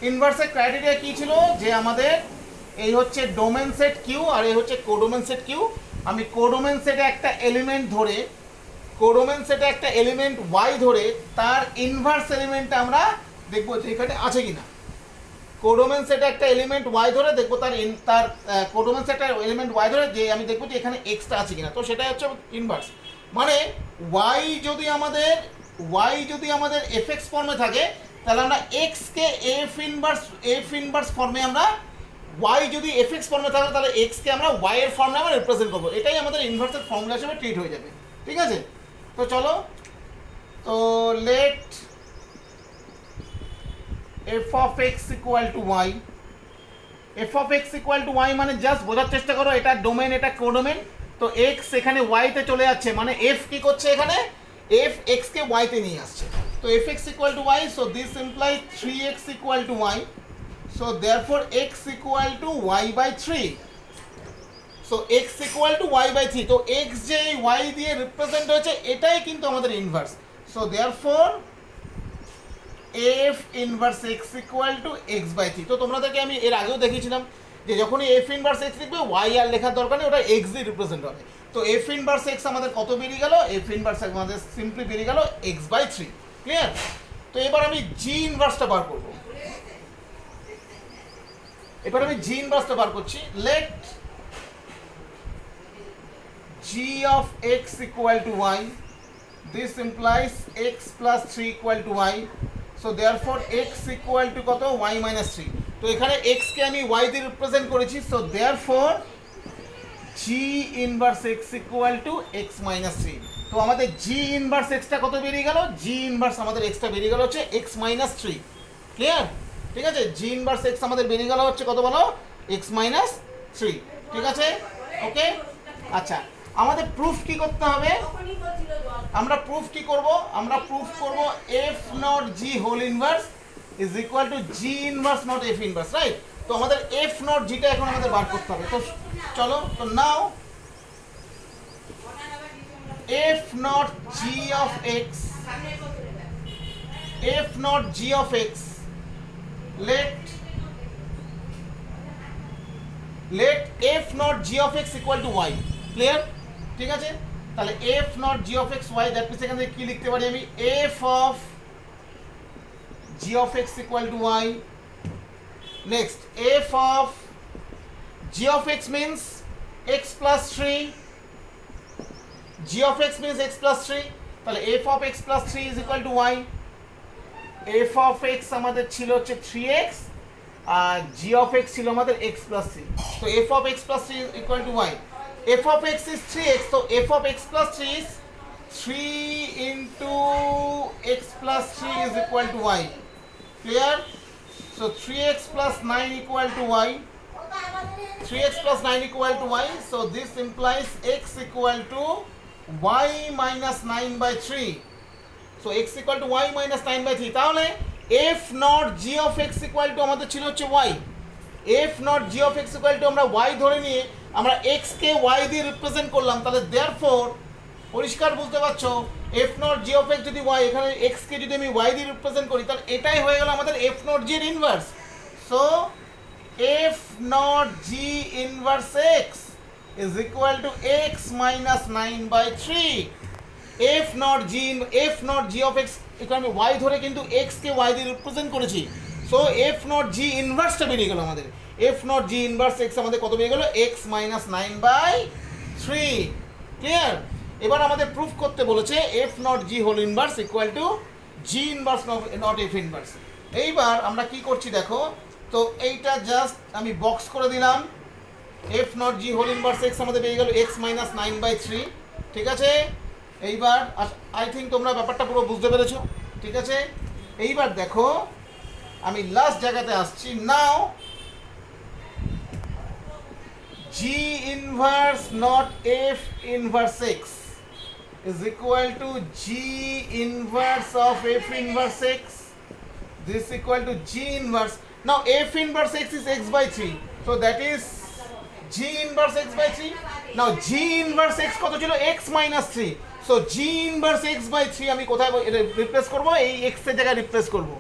ইনভার্সের ক্রাইটেরিয়া কি ছিল যে আমাদের এই হচ্ছে ডোমেন সেট কিউ আর এই হচ্ছে কোডোমেন সেট কিউ। আমি কোডোমেন সেটে একটা এলিমেন্ট ধরে y ধরে তার ইনভার্স এলিমেন্টটা আমরা দেখবো যে এখানে আছে কিনা। কোডোমেন সেটে একটা এলিমেন্ট y ধরে দেখবো তার কোডোমেন সেটে এলিমেন্ট y ধরে যে আমি দেখবো যে এখানে এক্সটা আছে কিনা। তো সেটাই হচ্ছে ইনভার্স, মানে y যদি আমাদের fx ফর্মে থাকে তাহলে আমরা x কে f ইনভার্স ফর্মে আমরা, y যদি fx ফর্মে থাকে তাহলে x কে আমরা y এর ফর্মে আমরা রিপ্রেজেন্ট করবো। এটাই আমাদের ইনভার্সের ফর্মুলা হিসেবে ট্রিট হয়ে যাবে, ঠিক আছে। তো চলো, তো late f of x equal to y, f of x equal to y মানে জাস্ট বোঝার চেষ্টা করো, এটা ডোমেন এটা কোডোমেন। তো x এখানে y তে চলে যাচ্ছে, মানে f কি করছে এখানে, f x কে y তে নিয়ে আসছে। তো fx equal to y, so this implies 3x equal to y, so therefore x equal to y by 3, so x equal to y by 3। তো x যে y দিয়ে রিপ্রেজেন্ট হয়েছে এটাই কিন্তু আমাদের inverse, so therefore f inverse x equal to x by 3। তো তোমাদেরকে আমি এর আগেও দেখিয়েছিলাম যে যখনই f ইনভার্স x লিখবে y আর লেখার দরকার নেই, ওটা x দিয়ে রিপ্রেজেন্ট হবে। তো এফ ইনভার্স এক্স আমাদের কত বেরিয়ে গেল? এফ ইনভার্স আমাদের সিম্পলি বেরিয়ে গেল এক্স বাই থ্রি। ক্লিয়ার? তো এবার আমি জি ইনভার্সটা বার করব। এবার আমি জি ইনভার্সটা বার করছি। Let g of x equal to y, this implies x plus three equal to y, so therefore x equal to কত? Y minus three. তো এখানে এক্সকে আমি ওয়াই দিয়ে রিপ্রেজেন্ট করেছি, so therefore g inverse x equal to x minus three. তো আমাদের জি ইনভার্স এক্সটা কত বেরিয়ে গেল? জি ইনভার্স আমাদের এক্সটা বেরিয়ে গেল হচ্ছে এক্স মাইনাস থ্রি। ক্লিয়ার? ঠিক আছে, জি ইনভার্স এক্স আমাদের বেরিয়ে গেল হচ্ছে কত বলো? X minus three. ঠিক আছে, ওকে। আচ্ছা, আমাদের প্রুফ কি করতে হবে? আমরা প্রুফ কি করব? আমরা প্রুফ করব f not g whole inverse is equal to g inverse not f inverse, right? তো আমাদের এফ নট জিটা এখন আমাদের বার করতে হবে। তো চলো, তো now f not g of x, f not g of x, let f not g of x equal to y. Clear? ঠিক আছে, তাহলে f not g of x y, that means এখানে কি লিখতে পারি আমি? f of g of x equal to y. Next f of g of x means x plus 3, g of x means x plus 3, তাহলে f of x plus 3 is equal to y. f of x আমাদের ছিল হচ্ছে 3x R g of x ছিল আমাদের x plus 3, তো f of x plus 3 is equal to y. f of x is 3x, so f of x plus 3 is 3 into x plus 3 is equal to y. Clear? So 3x plus 9 equal to y, 3x plus 9 equal to y, so this implies x equal to y minus 9 by 3. So x equal to y minus 9 by 3. তাহলে f not g of x equal to আমাদের ছিল হচ্ছে y. f not g of x equal to আমরা y ধরে নিয়ে আমরা x কে y দিয়ে রিপ্রেজেন্ট করলাম, তাহলে therefore পরিষ্কার বুঝতে পারছো f not g of x যদি y, এখানে x কে যদি আমি y দিয়ে রিপ্রেজেন্ট করি তাহলে এটাই হয়ে গেল আমাদের f not g এর inverse. So f not g inverse x is equal to x minus 9 by 3. f not g of x, এখানে আমি y ধরে কিন্তু x কে y দিয়ে রিপ্রেজেন্ট করেছি, সো f not g ইনভার্সটা বেরিয়ে গেল আমাদের। f not g inverse x আমাদের কত বেরিয়ে গেল? x minus 9 by 3। ক্লিয়ার? এবার আমাদের প্রুফ করতে বলেছে f not g whole inverse equal to g inverse not f inverse. এইবার আমরা কি করছি দেখো, তো এইটা জাস্ট আমি বক্স করে দিলাম। f not g whole inverse x আমাদের বেরিয়ে গেল x minus 9 by 3। ঠিক আছে, এইবার আই থিঙ্ক তোমরা ব্যাপারটা পুরো বুঝতে পেরেছো। ঠিক আছে, এইবার দেখো আমি লাস্ট জায়গাতে আসছি। নাও g inverse not f inverse x is equal to g inverse of f inverse x, this equal to g inverse. Now f inverse x is x by 3, so that is g inverse x by 3. Now g inverse x কত ছিল? x minus 3. So g inverse x by 3 আমি কোথায় রিপ্লেস করব? এই x এর জায়গায় রিপ্লেস করব।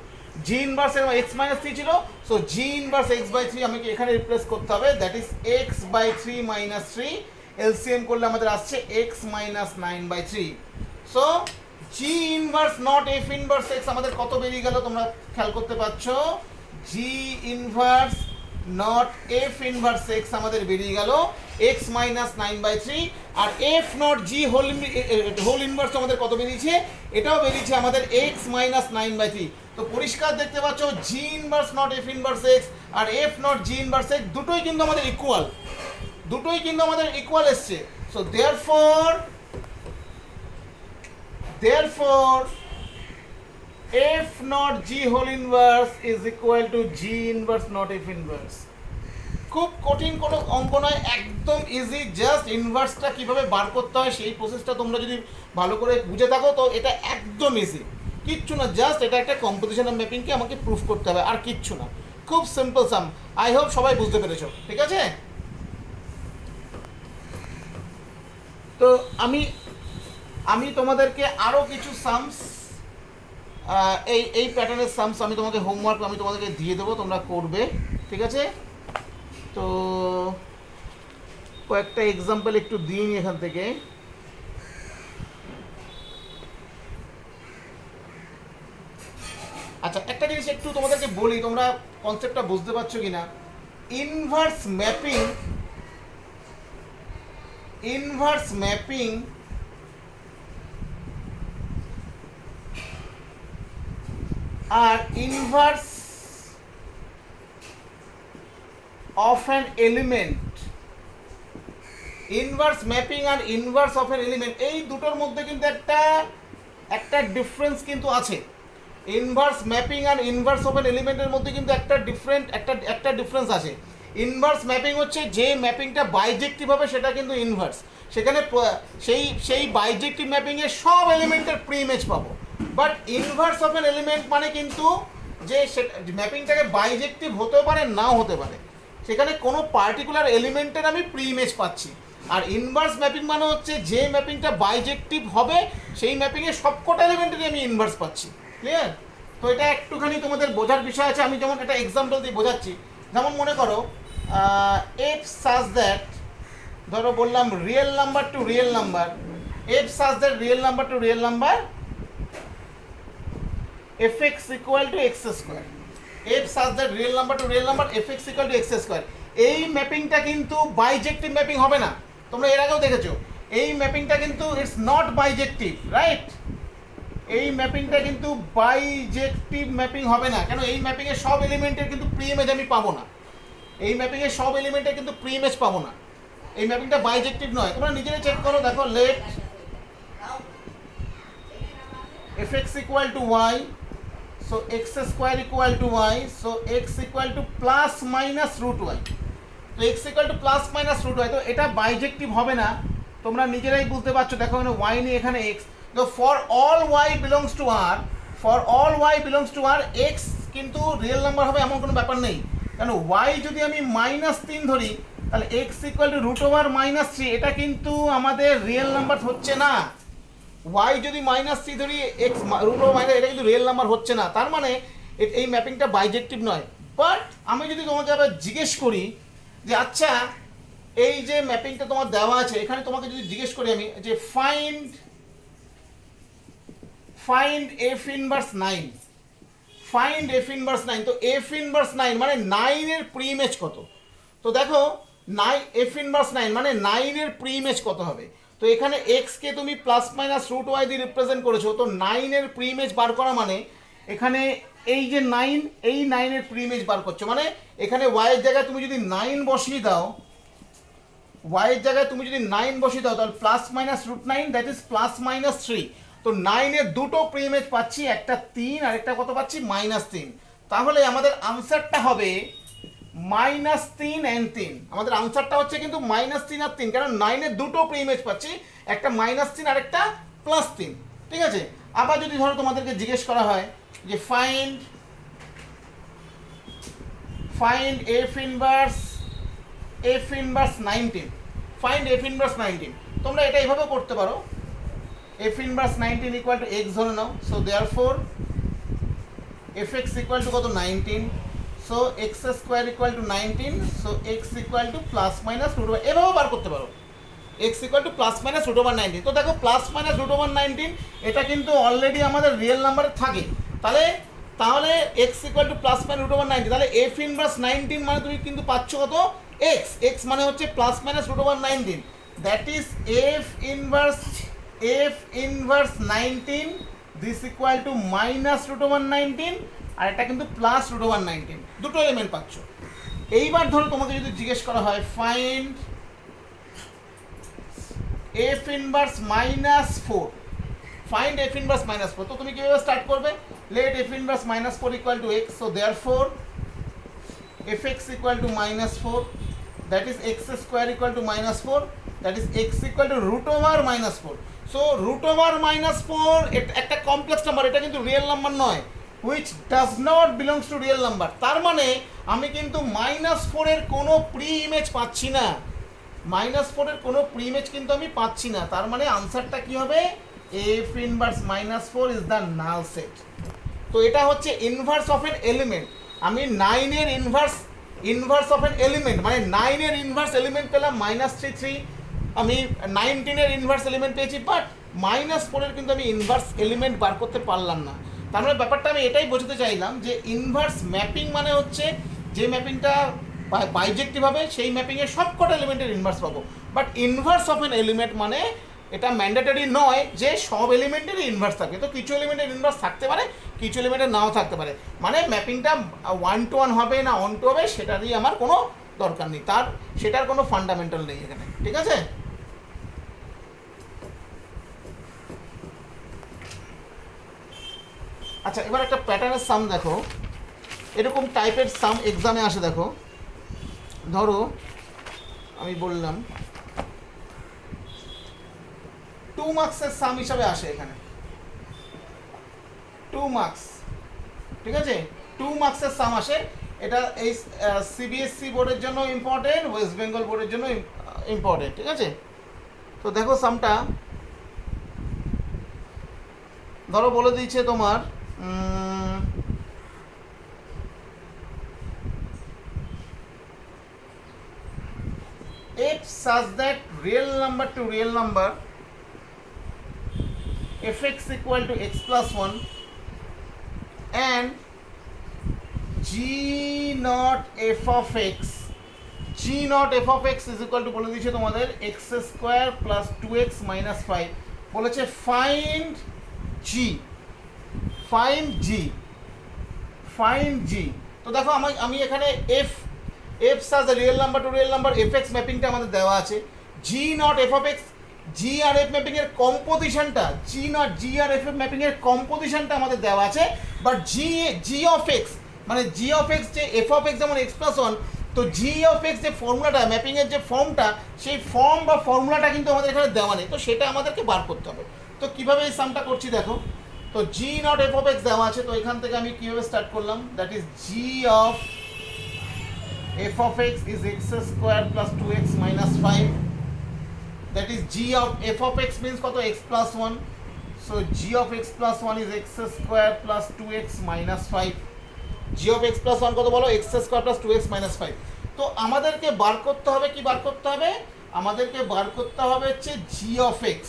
g inverse এর x minus 3 ছিল, so g inverse x by 3 আমাকে এখানে রিপ্লেস করতে হবে, that is x by 3 minus 3. LCM করলে আমাদের আসছে x minus 9 by 3. So g inverse not f inverse x আমাদের কত বেরিয়ে গেল তোমরা খেয়াল করতে পারছো? g inverse not f inverse x আমাদের বেরিয়ে গেল x minus 9 by 3, আর f not g whole inverse আমাদের কত বেরিয়েছে? এটাও বেরিয়েছে আমাদের x minus 9 by 3। তো পরিষ্কার দেখতে পাচ্ছ g inverse not f inverse x আর f not g inverse x দুটোই কিন্তু আমাদের ইকুয়াল, দুটোই কিন্তু আমাদের ইকুয়াল এসছে। So therefore f not g whole inverse is equal to g inverse not f inverse. খুব কঠিন কোনো অঙ্ক নয়, একদম ইজি। জাস্ট ইনভার্সটা কিভাবে বার করতে হয় সেই প্রসেসটা তোমরা যদি ভালো করে বুঝে থাকো তো এটা একদম ইজি, কিচ্ছু না। জাস্ট এটা একটা কম্পোজিশন অফ ম্যাপিংকে আমাকে প্রুফ করতে হবে, আর কিচ্ছু না। খুব সিম্পল সাম। আই হোপ সবাই বুঝতে পেরেছো। ঠিক আছে, তো আমি তোমাদেরকে আরও কিছু সামস, এই প্যাটার্নের সামস আমি তোমাকে হোমওয়ার্ক আমি তোমাদেরকে দিয়ে দেবো, তোমরা করবে। ঠিক আছে, তো কয়েকটা এক্সাম্পল একটু দিই এখান থেকে। আচ্ছা, একটা জিনিস একটু তোমাদেরকে বলি, তোমরা কনসেপ্টটা বুঝতে পারছো কিনা। ইনভার্স ম্যাপিং আর inverse of an element, inverse mapping আর ইনভার্স অফ অ্যান এলিমেন্ট, এই দুটোর মধ্যে কিন্তু একটা ডিফারেন্স কিন্তু আছে। ইনভার্স ম্যাপিং আর ইনভার্স অফ অ্যান এলিমেন্টের মধ্যে কিন্তু একটা ডিফারেন্স আছে। ইনভার্স ম্যাপিং হচ্ছে যে ম্যাপিংটা বাইজেক্টিভ হবে সেটা কিন্তু ইনভার্স, সেখানে সেই বাইজেক্টিভ ম্যাপিংয়ে সব এলিমেন্টের প্রি ইমেজ পাবো। But inverse of an element মানে কিন্তু যে ম্যাপিংটাকে বাইজেক্টিভ হতেও পারে নাও হতে পারে, সেখানে কোনো পার্টিকুলার এলিমেন্টের আমি প্রি ইমেজ পাচ্ছি। আর ইনভার্স ম্যাপিং মানে হচ্ছে যে ম্যাপিংটা বাইজেক্টিভ হবে সেই ম্যাপিংয়ে সবকটা এলিমেন্টেরই আমি ইনভার্স পাচ্ছি। ক্লিয়ার? তো এটা একটুখানি তোমাদের বোঝার বিষয় আছে। আমি যেমন একটা এক্সাম্পল দিয়ে বোঝাচ্ছি। যেমন মনে করো এফ সাজ দ্যাট, ধরো বললাম real number to real number, F such that real number to real number F x equal to x square, F such that real number to real number F x equal to x square. এই ম্যাপিংটা কিন্তু বাইজেক্টিভ ম্যাপিং হবে না, তোমরা এর আগেও দেখেছো। এই ম্যাপিংটা কিন্তু ইটস নট বাইজেক্টিভ, রাইট? এই ম্যাপিংটা কিন্তু বাইজেক্টিভ ম্যাপিং হবে না। কেন? এই ম্যাপিংয়ে সব এলিমেন্টের কিন্তু প্রি ইমেজ আমি পাবো না, এই ম্যাপিংয়ে সব এলিমেন্টের কিন্তু প্রি ইমেজ পাবো না। এই ম্যাপিংটা বাইজেক্টিভ নয়। তোমরা নিজেরাই চেক করো, দেখো let f x equal to y, so x square equal to y, so x equal to plus minus root y. তো x equal to plus minus root y, তো এটা বাইজেক্টিভ হবে না, তোমরা নিজেরাই বুঝতে পারছো। দেখো এখানে ওয়াই নিয়ে এখানে এক্স, তো for all y belongs to R, x কিন্তু রিয়েল নাম্বার হবে এমন কোনো ব্যাপার নেই। কেন? ওয়াই যদি আমি -3 ধরি তাহলে এক্স ইকুয়াল টু √3, এটা কিন্তু আমাদের রিয়েল নাম্বার হচ্ছে না। ওয়াই যদি -3 ধরি এক্স √, এটা কিন্তু রিয়েল নাম্বার হচ্ছে না, তার মানে এই ম্যাপিংটা বাইজেক্টিভ নয়। বাট আমি যদি তোমাকে আবার জিজ্ঞেস করি যে আচ্ছা এই যে ম্যাপিংটা তোমার দেওয়া আছে, এখানে তোমাকে যদি জিজ্ঞেস করি আমি যে find f inverse 9, find f inverse 9, তো এফ ইনভার্স 9 মানে 9 এর প্রি ইমেজ কত? তো দেখো এফ ইনভার্স 9 মানে 9 এর প্রি ইমেজ কত হবে? তো এখানে এক্স কে তুমি প্লাস মাইনাস রুট ওয়াই দিয়ে রিপ্রেজেন্ট করেছো, তো 9 এর প্রি ইমেজ বার করা মানে এখানে এই যে 9, এই 9 এর প্রি ইমেজ বার করছো, মানে এখানে ওয়াই এর জায়গায় তুমি যদি 9 বসিয়ে দাও, ওয়াই এর জায়গায় তুমি যদি 9 বসিয়ে দাও তাহলে plus minus √9 that is plus minus 3। তো 9 এর দুটো প্রি ইমেজ পাচ্ছি, একটা 3 আর একটা কত পাচ্ছি? -3। তাহলে আমাদের আনসারটা হবে -3 and 3। আমাদের আনসারটা হচ্ছে কিন্তু -3 আর 3, কারণ 9 এর দুটো প্রি ইমেজ পাচ্ছি, একটা -3 আর একটা +3। ঠিক আছে? আবার যদি ধরো তোমাদেরকে জিজ্ঞেস করা হয় যে find f inverse 19, find f inverse 19, তোমরা এটা এইভাবে করতে পারো। F inverse 19 equal to x ধরে নাও, so therefore f x equal to কত? 19, so x square equal to 19, so x equal to plus minus √, এভাবেও বার করতে পারো, x equal to plus minus √19। তো দেখো প্লাস মাইনাস √19 এটা কিন্তু অলরেডি আমাদের রিয়েল নাম্বারে থাকে, তাহলে x equal to plus minus √19, তাহলে এফ ইনভার্স 19 মানে তুমি কিন্তু পাচ্ছ কত? এক্স মানে হচ্ছে plus minus √19, that is F inverse 19 this equal to minus √19, আর এটা কিন্তু প্লাস √19, দুটো এলিমেন্ট পাচ্ছ। এইবার ধরো তোমাকে যদি জিজ্ঞেস করা হয় find f inverse -4, find f inverse -4, তো তুমি কিভাবে স্টার্ট করবে? Let f inverse -4 equal to x, so therefore f x equal to -4, that is x square equal to -4, that is x equal to √4। So √4 একটা কমপ্লেক্স নাম্বার, এটা কিন্তু রিয়েল নাম্বার নয়, which does not belongs to real number. তার মানে আমি কিন্তু -4 এর কোনো প্রি ইমেজ পাচ্ছি না, -4 এর কোনো প্রি ইমেজ কিন্তু আমি পাচ্ছি না। তার মানে আনসারটা কি হবে? F inverse -4 is the null set. তো এটা হচ্ছে ইনভার্স অফ এন এলিমেন্ট। আমি 9 এর inverse inverse of N element মানে 9 এর ইনভার্স এলিমেন্ট পেলাম -3 আমি 19 এর ইনভার্স এলিমেন্ট পেয়েছি, বাট -4 এর কিন্তু আমি ইনভার্স এলিমেন্ট বার করতে পারলাম না। তার মানে ব্যাপারটা আমি এটাই বোঝাতে চাইলাম যে ইনভার্স ম্যাপিং মানে হচ্ছে যে ম্যাপিংটা বাইজেক্টিভ হবে সেই ম্যাপিংয়ের সবকটা এলিমেন্টের ইনভার্স পাবো, but inverse of N element মানে এটা ম্যান্ডেটরি নয় যে সব এলিমেন্টেরই ইনভার্স থাকে। তো কিছু এলিমেন্টের ইনভার্স থাকতে পারে, কিছু এলিমেন্টের নাও থাকতে পারে, মানে ম্যাপিংটা 1:1 হবে না 1:2 হবে সেটা দিয়ে আমার কোনো দরকার নেই, সেটার কোনো ফান্ডামেন্টাল নেই এখানে, ঠিক আছে? আচ্ছা, এবার একটা প্যাটার্নের সাম দেখো, এরকম টাইপের সাম এক্সামে আসে। দেখো, ধরো আমি বললাম 2 মার্কসের সাম হিসাবে আসে এখানে 2 মার্কস, ঠিক আছে? 2 মার্কসের সাম আসে। এটা এই সিবিএসসি বোর্ডের জন্য ইম্পর্টেন্ট, ওয়েস্ট বেঙ্গল বোর্ডের জন্য ইম্পর্টেন্ট, ঠিক আছে? তো দেখো সামটা, ধরো বলে দিয়েছে তোমার if such that real number to real number fx equal to x plus 1 and g not f of x is equal to বলে দিয়েছে তোমাদের x square plus 2x minus 5, বলেছে find g। তো দেখো আমি এখানে f such real number to real number fx ম্যাপিংটা আমাদের দেওয়া আছে, g নট f of x, g আর f ম্যাপিং এর কম্পোজিশনটা, g নট g আর f ম্যাপিং এর কম্পোজিশনটা আমাদের দেওয়া আছে, বাট g of x মানে g of x যে f of x যেমন x plus 1, তো g of x যে ফর্মুলাটা ম্যাপিং এর যে ফর্মটা, সেই ফর্ম বা ফর্মুলাটা কিন্তু আমাদের এখানে দেওয়া নেই, তো সেটা আমাদেরকে বার করতে হবে। তো কিভাবে এই সামটা করছি দেখো, তো g নট f of x দেওয়া আছে, তো এখান থেকে আমি কিভাবে স্টার্ট করলাম, দ্যাট ইজ g of f of x is x square plus 2x minus 5, that is g of f of x means কত x plus 1, so g of x plus 1 is x square plus 2x minus 5, g of x plus 1 কত বলো, x square plus 2x minus 5। তো আমাদেরকে বার করতে হবে, কি বার করতে হবে, আমাদেরকে বার করতে হবে হচ্ছে g of x।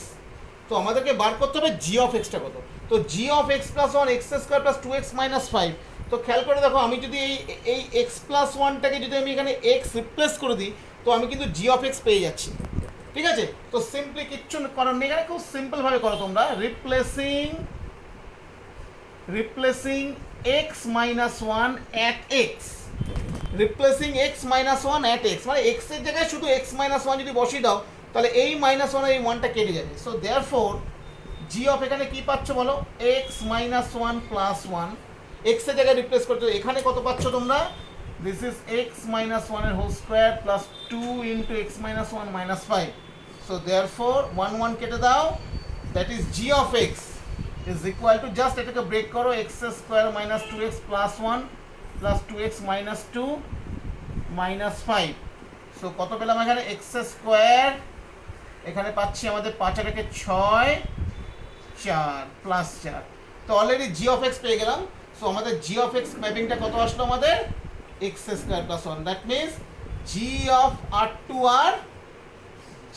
তো আমাদেরকে বার করতে হবে g of x টা কত, তো g of x plus 1 x square plus 2x minus 5। তো খেয়াল করে দেখো, আমি যদি এই x plus 1টাকে যদি আমি এখানে x রিপ্লেস করে দিই, তো আমি কিন্তু g of x পেয়ে যাচ্ছি, ঠিক আছে? তো সিম্পলি কিচ্ছু করার নেই, এখানে খুব সিম্পলভাবে করো তোমরা, replacing x minus 1 at x, replacing x minus 1 at x, মানে x এর জায়গায় শুধু x minus 1 যদি বসিয়ে দাও, তাহলে এই মাইনাস 1 এই 1টা কেটে যাবে। সো দেয়ারফর g অফ এখানে কি পাচ্ছ বলো, x minus 1 plus 1, x এর জায়গায় রিপ্লেস করতে, এখানে কত পাচ্ছ তোমরা, দিস ইজ x minus 1 এর whole square plus 2 into x minus 1 minus 5। So therefore 1 1 কেটে দাও, দ্যাট ইজ g of x is equal to, just এটাকে ব্রেক করো, x square minus 2x plus 1 plus 2x minus 2 minus 5। So কত পেলাম এখানে, x স্কোয়ার, এখানে পাচ্ছি আমাদের 5 আর 6 4 প্লাস 4। তো অলরেডি g অফ x পেয়ে গেলাম। সো আমাদের g অফ x ম্যাপিংটা কত আসলো আমাদের, x square plus 1, that means g of R2R,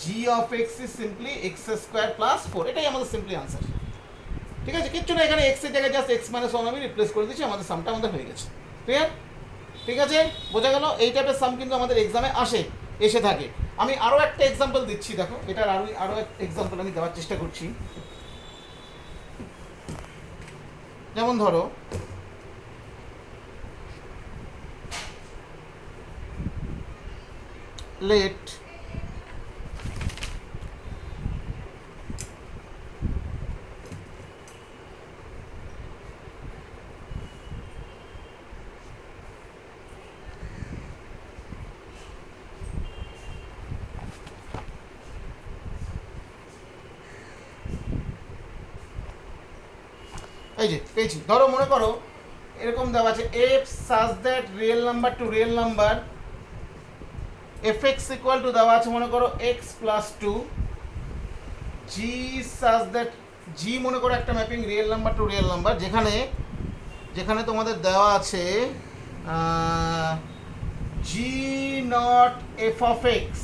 g of x is simply x square plus 4, এটাই আমাদের সিম্পলি আনসার, ঠিক আছে? কিচ্ছু না, এখানে x এর জায়গায় জাস্ট x minus 1 আমি রিপ্লেস করে দিচ্ছি, আমাদের সামটা আমাদের হয়ে গেছে, ক্লিয়ার? ঠিক আছে, বোঝা গেল? এই টাইপের সাম কিন্তু আমাদের এক্সামে এসে থাকে। আমি আরও একটা এক্সাম্পল দিচ্ছি, দেখো এটার আরও এক এক্সাম্পল আমি দেওয়ার চেষ্টা করছি। যেমন ধরো লেট এই যে পেয়েছি, ধরো মনে করো এরকম দেওয়া আছে, F such that real number to real number F x equal two দেওয়া আছে মনে করো x plus 2, G such that, জি মনে করো একটা mapping real number to real number, যেখানে তোমাদের দেওয়া আছে g not f of x,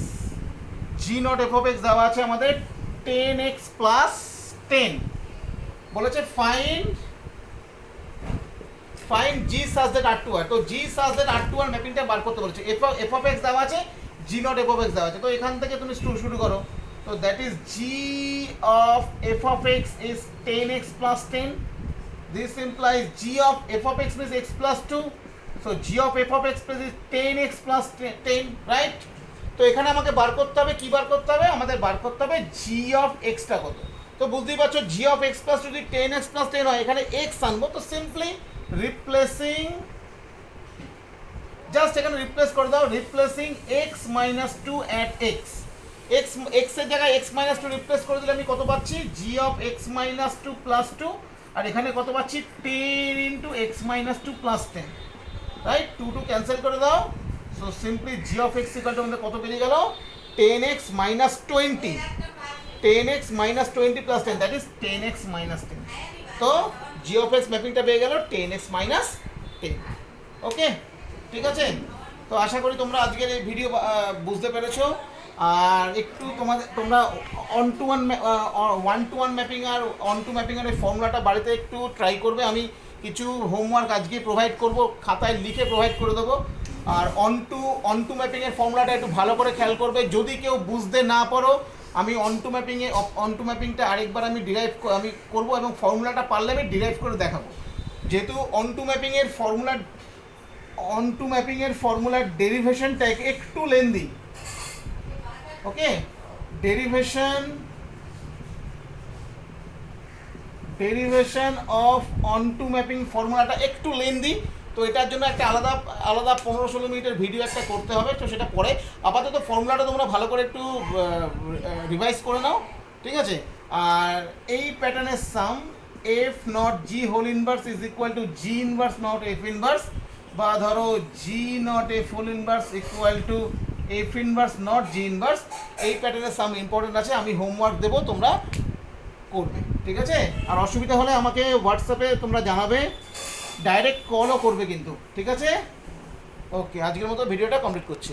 g not f of x দেওয়া আছে আমাদের 10x প্লাস 10, বলেছে find g such that R to R, তো g such that R to R ম্যাপিংটা বার করতে বলেছে। এফ অফ এক্স দেওয়া আছে, g not f of x দেওয়া আছে, তো এখান থেকে তুমি শুরু করো। তো that is G of F of x is 10x plus 10, this implies g of f of x means x plus 2, so g of f of x plus is 10x plus 10, right? তো এখানে আমাকে বার করতে হবে, কি বার করতে হবে, আমাদের বার করতে হবে g of x টা কত। তো বুঝতেই পারছো g of x plus যদি 10x plus 10 হয়, এখানে x আনবো, তো সিম্পলি রিপ্লেসিং, জাস্ট এখানে রিপ্লেস করে দাও, replacing x minus 2 at x, x এর জায়গায় x minus 2 রিপ্লেস করে দিলে আমি কত পাচ্ছি, g of x minus 2 plus 2, আর এখানে কত পাচ্ছি 10 into x minus 2 plus 10, right? 2 cancel করে দাও, so simply g of x equal to আমাদের কত বেরিয়ে গেল, 10x minus 20, 10x minus 20 plus 10, that is 10x minus 10, তো g of x ম্যাপিংটা পেয়ে গেল 10x minus 10, ওকে, ঠিক আছে? তো আশা করি তোমরা আজকের এই ভিডিও বুঝতে পেরেছো, আর একটু তোমরা ওয়ান টু ওয়ান ম্যাপিং আর অন টু ম্যাপিংয়ের এই ফর্মুলাটা বাড়িতে একটু ট্রাই করবে। আমি কিছু হোমওয়ার্ক আজকে প্রোভাইড করব, খাতায় লিখে প্রোভাইড করে দেবো। আর অন টু ম্যাপিংয়ের ফর্মুলাটা একটু ভালো করে খেয়াল করবে। যদি কেউ বুঝতে না পারো, আমি অন টু ম্যাপিংটা আরেকবার আমি করবো, এবং ফর্মুলাটা পারলে আমি ডিরাইভ করে দেখাবো। যেহেতু অন টু ম্যাপিংয়ের ফর্মুলার ডেরিভেশনটা একটু lengthy, okay, derivation of onto mapping ফর্মুলাটা একটু লেন্দি, তো এটার জন্য একটা আলাদা 15-16 মিনিটের ভিডিও একটা করতে হবে, তো সেটা পরে। আপাতত ফর্মুলাটা তোমরা ভালো করে একটু রিভাইজ করে নাও, ঠিক আছে? আর এই প্যাটার্নের some f not g whole inverse is equal to g inverse not f inverse, বা ধরো g not f whole inverse equal to f inverse not g inverse, এই প্যাটার্নের সাম ইম্পর্টেন্ট আছে, আমি হোমওয়ার্ক দেবো, তোমরা করবে, ঠিক আছে? আর অসুবিধা হলে আমাকে হোয়াটসঅ্যাপে তোমরা জানাবে, ডাইরেক্ট কলও করবে কিন্তু, ঠিক আছে? ওকে, আজকের মতো ভিডিওটা কমপ্লিট করছি।